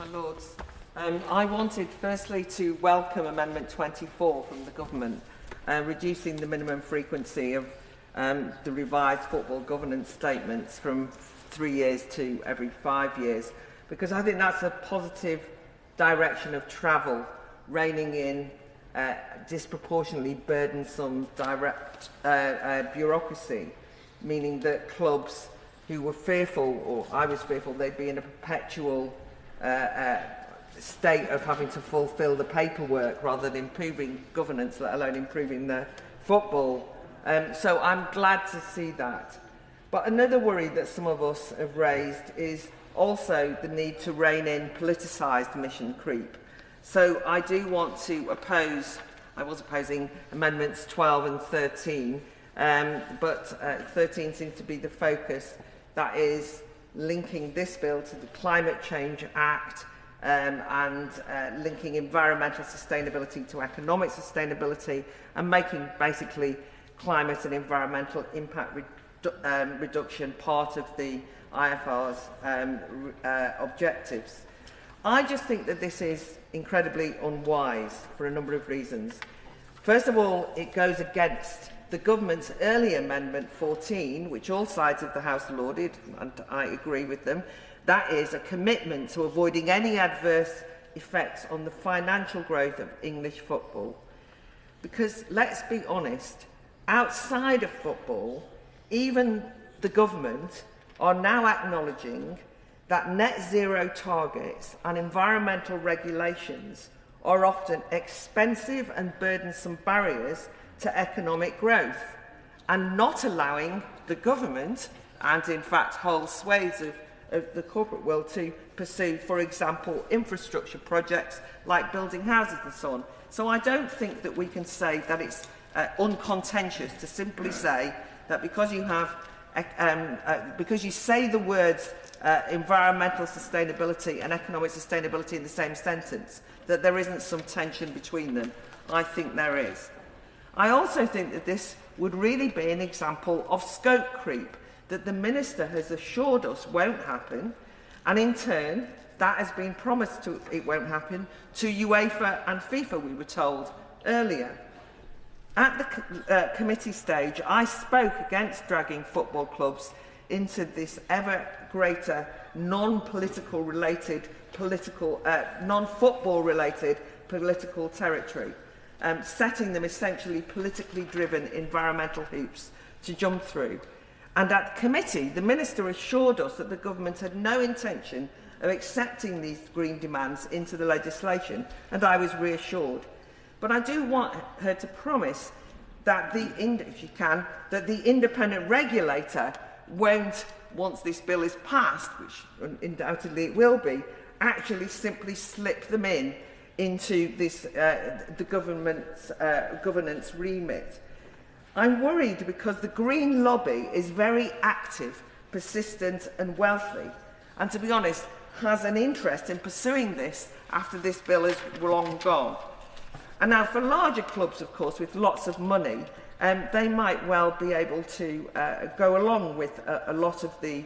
My Lords, I wanted firstly to welcome Amendment 24 from the Government, reducing the minimum frequency of the revised football governance statements from 3 years to every 5 years, because I think that's a positive direction of travel, reining in disproportionately burdensome direct bureaucracy, meaning that clubs who were fearful, or I was fearful, they'd be in a perpetual state of having to fulfil the paperwork rather than improving governance, let alone improving the football. So I'm glad to see that. But another worry that some of us have raised is also the need to rein in politicised mission creep. So I do want to oppose, I was opposing Amendments 12 and 13, but 13 seems to be the focus. That is linking this bill to the Climate Change Act and linking environmental sustainability to economic sustainability and making basically climate and environmental impact reduction part of the IFR's objectives. I just think that this is incredibly unwise for a number of reasons. First of all, it goes against the government's early Amendment 14, which all sides of the House lauded, and I agree with them. That is a commitment to avoiding any adverse effects on the financial growth of English football. Because, let's be honest, outside of football, even the government are now acknowledging that net zero targets and environmental regulations are often expensive and burdensome barriers to economic growth, and not allowing the government, and in fact whole swathes of the corporate world, to pursue, for example, infrastructure projects like building houses and so on. So I don't think that we can say that it's uncontentious to simply say that because you have because you say the words environmental sustainability and economic sustainability in the same sentence, that there isn't some tension between them. I think there is. I also think that this would really be an example of scope creep that the Minister has assured us won't happen, and in turn that has been promised to it won't happen to UEFA and FIFA, we were told earlier. At the committee stage, I spoke against dragging football clubs into this ever greater non-political related non-football related political territory, setting them essentially politically driven environmental hoops to jump through. And at committee, the Minister assured us that the government had no intention of accepting these green demands into the legislation, and I was reassured. But I do want her to promise that if she can, that the independent regulator won't, once this bill is passed, which undoubtedly it will be, actually simply slip them into this, the government's governance remit. I'm worried because the Green lobby is very active, persistent and wealthy, and to be honest, has an interest in pursuing this after this bill is long gone. And now for larger clubs, of course, with lots of money, they might well be able to go along with a lot of the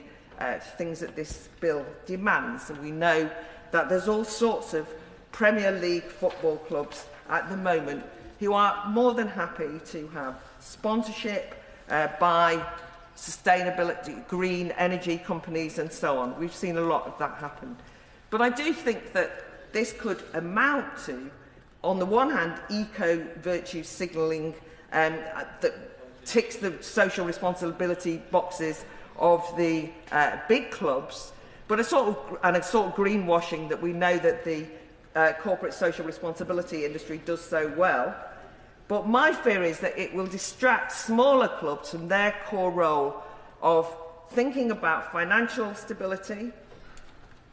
things that this bill demands. And we know that there's all sorts of Premier League football clubs at the moment who are more than happy to have sponsorship by sustainability, green energy companies and so on. We've seen a lot of that happen. But I do think that this could amount to, on the one hand, eco-virtue signalling that ticks the social responsibility boxes of the big clubs, but a sort of greenwashing that we know that the corporate social responsibility industry does so well. But my fear is that it will distract smaller clubs from their core role of thinking about financial stability,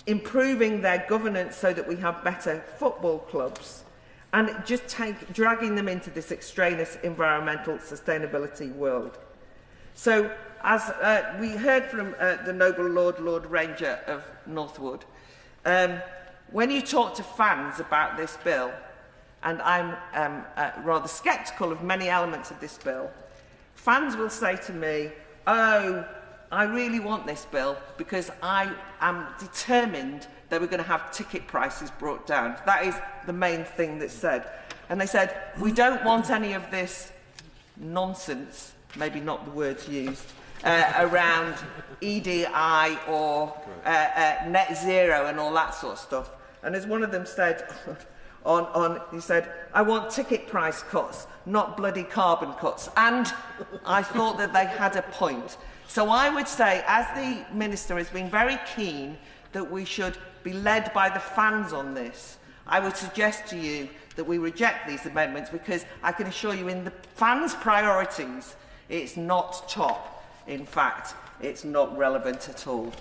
improving their governance so that we have better football clubs, and just dragging them into this extraneous environmental sustainability world. So, as we heard from the noble Lord Ranger of Northwood, when you talk to fans about this bill, and I'm rather sceptical of many elements of this bill, fans will say to me, oh, I really want this bill because I am determined they were going to have ticket prices brought down. That is the main thing that's said. And they said, we don't want any of this nonsense, maybe not the words used, around EDI or net zero and all that sort of stuff. And as one of them said, he said, I want ticket price cuts, not bloody carbon cuts. And I thought that they had a point. So I would say, as the Minister has been very keen that we should be led by the fans on this, I would suggest to you that we reject these amendments, because I can assure you in the fans' priorities, it's not top. In fact, it's not relevant at all.